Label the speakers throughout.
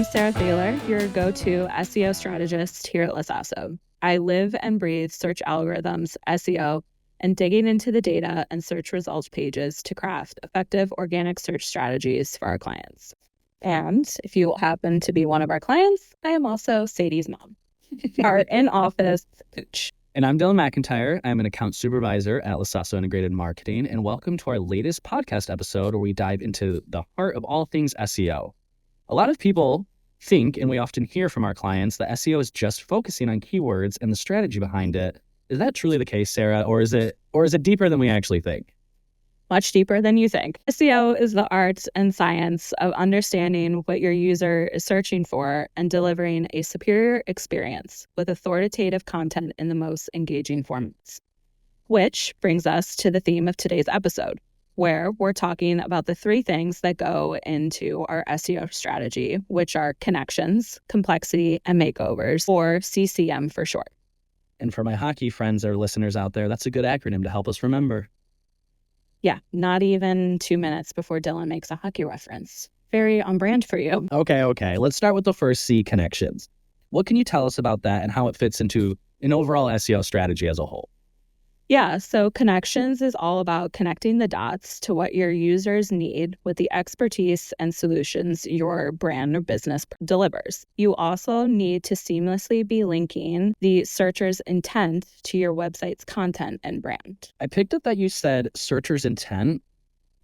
Speaker 1: I'm Sarah Thaler, your go-to SEO strategist here at Lasasso. I live and breathe search algorithms, SEO, and digging into the data and search results pages to craft effective organic search strategies for our clients. And if you happen to be one of our clients, I am also Sadie's mom, our in-office pooch.
Speaker 2: And I'm Dylan McIntyre. I'm an account supervisor at Lasasso Integrated Marketing, and welcome to our latest podcast episode where we dive into the heart of all things SEO. A lot of people think, and we often hear from our clients, that SEO is just focusing on keywords and the strategy behind it. Is that truly the case, Sarah, or is it deeper than we actually think?
Speaker 1: Much deeper than you think. SEO is the art and science of understanding what your user is searching for and delivering a superior experience with authoritative content in the most engaging formats. Which brings us to the theme of today's episode, where we're talking about the three things that go into our SEO strategy, which are connections, complexity, and makeovers, or CCM for short.
Speaker 2: And for my hockey friends or listeners out there, that's a good acronym to help us remember.
Speaker 1: Yeah, not even 2 minutes before Dylan makes a hockey reference. Very on brand for you.
Speaker 2: Okay. Let's start with the first C, connections. What can you tell us about that and how it fits into an overall SEO strategy as a whole?
Speaker 1: Yeah, so connections is all about connecting the dots to what your users need with the expertise and solutions your brand or business delivers. You also need to seamlessly be linking the searcher's intent to your website's content and brand.
Speaker 2: I picked up that you said searcher's intent.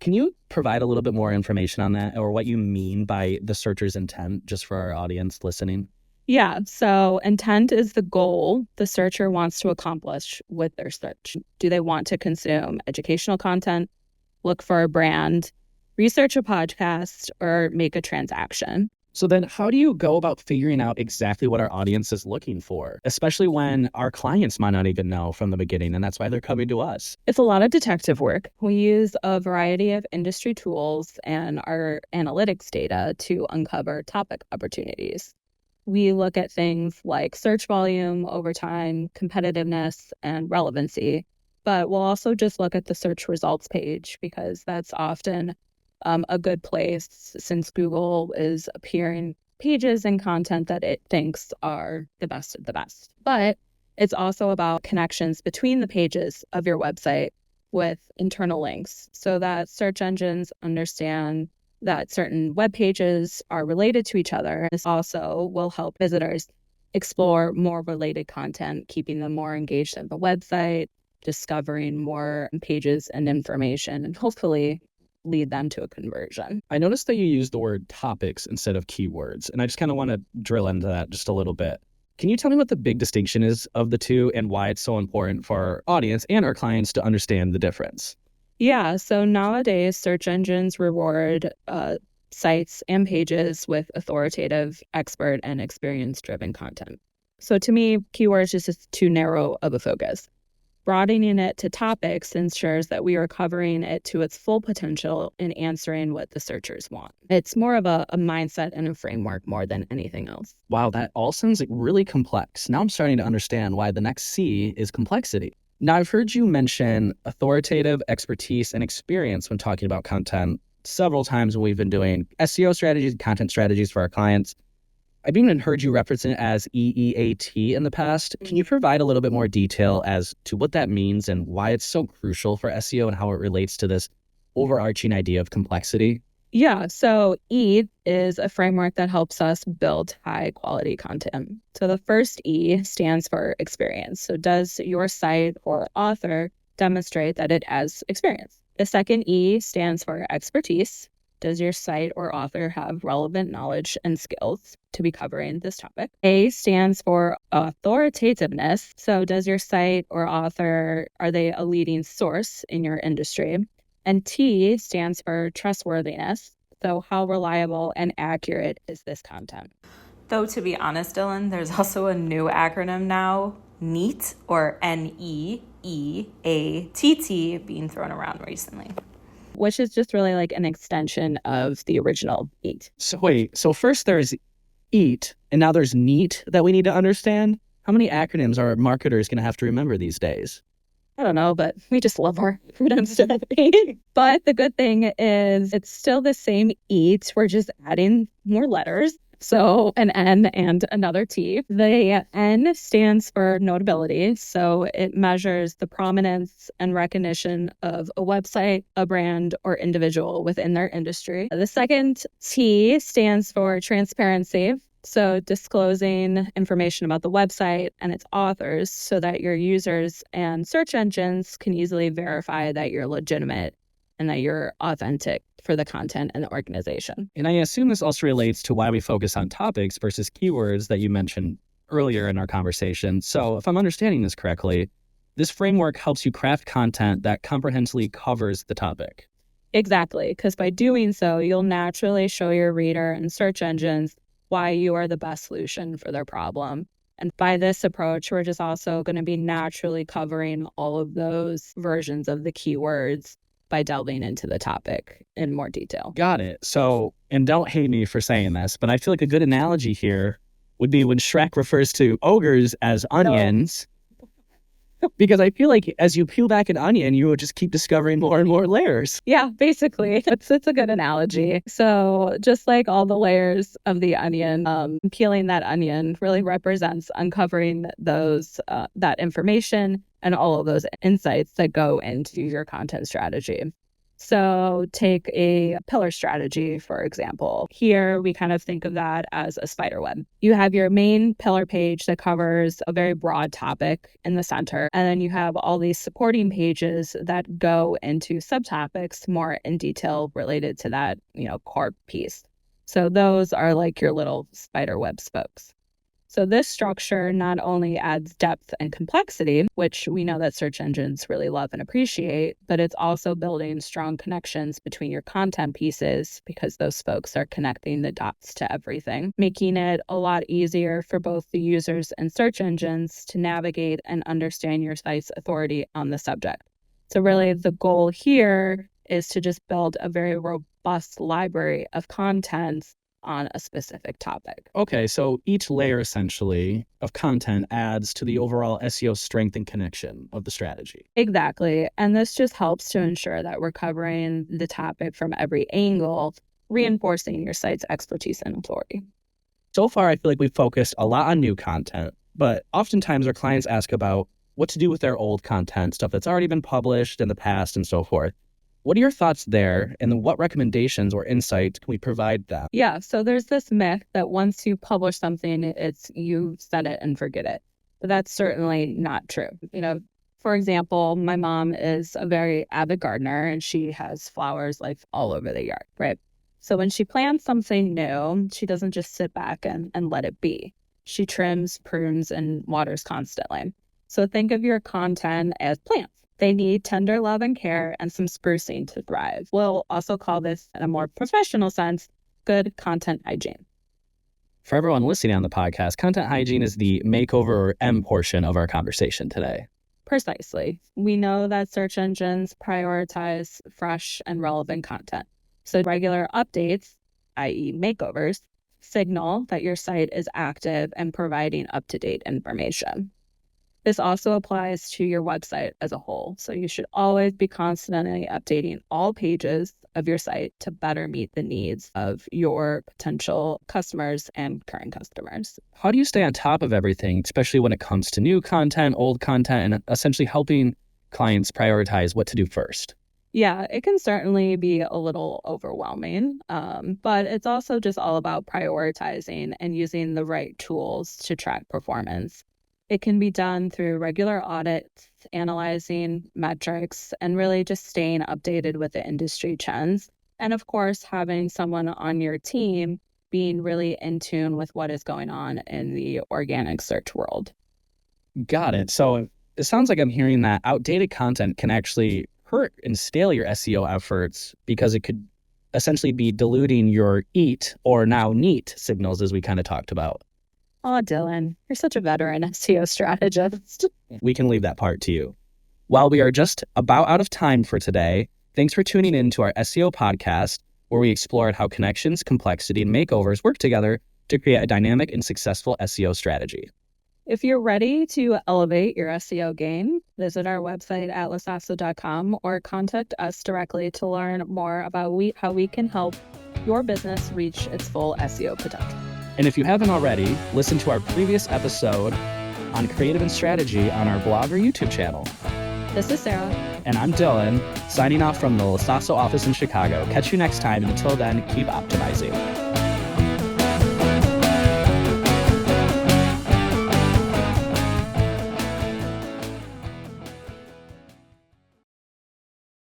Speaker 2: Can you provide a little bit more information on that, or what you mean by the searcher's intent, just for our audience listening?
Speaker 1: Yeah, so intent is the goal the searcher wants to accomplish with their search. Do they want to consume educational content, look for a brand, research a podcast, or make a transaction?
Speaker 2: So then how do you go about figuring out exactly what our audience is looking for, especially when our clients might not even know from the beginning, and that's why they're coming to us?
Speaker 1: It's a lot of detective work. We use a variety of industry tools and our analytics data to uncover topic opportunities. We look at things like search volume over time, competitiveness, and relevancy. But we'll also just look at the search results page because that's often a good place since Google is appearing pages and content that it thinks are the best of the best. But it's also about connections between the pages of your website with internal links so that search engines understand that certain web pages are related to each other. This also will help visitors explore more related content, keeping them more engaged at the website, discovering more pages and information, and hopefully lead them to a conversion.
Speaker 2: I noticed that you used the word topics instead of keywords, and I just kind of want to drill into that just a little bit. Can you tell me what the big distinction is of the two and why it's so important for our audience and our clients to understand the difference?
Speaker 1: Yeah, so nowadays, search engines reward sites and pages with authoritative, expert, and experience-driven content. So to me, keywords is just too narrow of a focus. Broadening it to topics ensures that we are covering it to its full potential and answering what the searchers want. It's more of a mindset and a framework more than anything else.
Speaker 2: Wow, that all sounds like really complex. Now I'm starting to understand why the next C is complexity. Now, I've heard you mention authoritative expertise and experience when talking about content several times when we've been doing SEO strategies and content strategies for our clients. I've even heard you reference it as EEAT in the past. Can you provide a little bit more detail as to what that means and why it's so crucial for SEO and how it relates to this overarching idea of complexity?
Speaker 1: Yeah, so E is a framework that helps us build high quality content. So the first E stands for experience. So does your site or author demonstrate that it has experience? The second E stands for expertise. Does your site or author have relevant knowledge and skills to be covering this topic? A stands for authoritativeness. So does your site or author, are they a leading source in your industry? And T stands for trustworthiness. So how reliable and accurate is this content?
Speaker 3: Though, to be honest, Dylan, there's also a new acronym now, NEAT, or NEEATT, being thrown around recently.
Speaker 1: Which is just really like an extension of the original EAT.
Speaker 2: So wait, so first there's EAT, and now there's NEAT that we need to understand? How many acronyms are marketers going to have to remember these days?
Speaker 1: I don't know, but we just love our acronyms. But the good thing is it's still the same EAT. We're just adding more letters. So an N and another T. The N stands for notability. So it measures the prominence and recognition of a website, a brand, or individual within their industry. The second T stands for transparency. So disclosing information about the website and its authors so that your users and search engines can easily verify that you're legitimate and that you're authentic for the content and the organization.
Speaker 2: And I assume this also relates to why we focus on topics versus keywords that you mentioned earlier in our conversation. So if I'm understanding this correctly, this framework helps you craft content that comprehensively covers the topic.
Speaker 1: Exactly, because by doing so, you'll naturally show your reader and search engines why you are the best solution for their problem. And by this approach, we're just also going to be naturally covering all of those versions of the keywords by delving into the topic in more detail.
Speaker 2: Got it. So, and don't hate me for saying this, but I feel like a good analogy here would be when Shrek refers to ogres as onions, because I feel like as you peel back an onion, you will just keep discovering more and more layers.
Speaker 1: Yeah, basically, it's a good analogy. So just like all the layers of the onion, peeling that onion really represents uncovering those that information and all of those insights that go into your content strategy. So take a pillar strategy, for example. Here, we kind of think of that as a spider web. You have your main pillar page that covers a very broad topic in the center, and then you have all these supporting pages that go into subtopics more in detail related to that, core piece. So those are like your little spider web spokes. So this structure not only adds depth and complexity, which we know that search engines really love and appreciate, but it's also building strong connections between your content pieces because those spokes are connecting the dots to everything, making it a lot easier for both the users and search engines to navigate and understand your site's authority on the subject. So really the goal here is to just build a very robust library of content on a specific topic.
Speaker 2: Okay, so each layer essentially of content adds to the overall SEO strength and connection of the strategy.
Speaker 1: Exactly. And this just helps to ensure that we're covering the topic from every angle, reinforcing your site's expertise and authority.
Speaker 2: So far, I feel like we've focused a lot on new content, but oftentimes our clients ask about what to do with their old content, stuff that's already been published in the past and so forth. What are your thoughts there, and what recommendations or insights can we provide them?
Speaker 1: Yeah, so there's this myth that once you publish something, it's you set it and forget it. But that's certainly not true. For example, my mom is a very avid gardener and she has flowers like all over the yard, right? So when she plants something new, she doesn't just sit back and let it be. She trims, prunes, and waters constantly. So think of your content as plants. They need tender love and care and some sprucing to thrive. We'll also call this, in a more professional sense, good content hygiene.
Speaker 2: For everyone listening on the podcast, content hygiene is the makeover or M portion of our conversation today.
Speaker 1: Precisely. We know that search engines prioritize fresh and relevant content. So regular updates, i.e. makeovers, signal that your site is active and providing up-to-date information. This also applies to your website as a whole. So you should always be constantly updating all pages of your site to better meet the needs of your potential customers and current customers.
Speaker 2: How do you stay on top of everything, especially when it comes to new content, old content, and essentially helping clients prioritize what to do first?
Speaker 1: Yeah, it can certainly be a little overwhelming, but it's also just all about prioritizing and using the right tools to track performance. It can be done through regular audits, analyzing metrics, and really just staying updated with the industry trends. And of course, having someone on your team being really in tune with what is going on in the organic search world.
Speaker 2: Got it. So it sounds like I'm hearing that outdated content can actually hurt and stale your SEO efforts because it could essentially be diluting your EAT or now NEAT signals, as we kind of talked about.
Speaker 1: Oh, Dylan, you're such a veteran SEO strategist.
Speaker 2: We can leave that part to you. While we are just about out of time for today, thanks for tuning in to our SEO podcast, where we explored how connections, complexity, and makeovers work together to create a dynamic and successful SEO strategy.
Speaker 1: If you're ready to elevate your SEO game, visit our website at lasasso.com or contact us directly to learn more about how we can help your business reach its full SEO potential.
Speaker 2: And if you haven't already, listen to our previous episode on creative and strategy on our blog or YouTube channel.
Speaker 1: This is Sarah.
Speaker 2: And I'm Dylan, signing off from the Lasasso office in Chicago. Catch you next time, and until then, keep optimizing.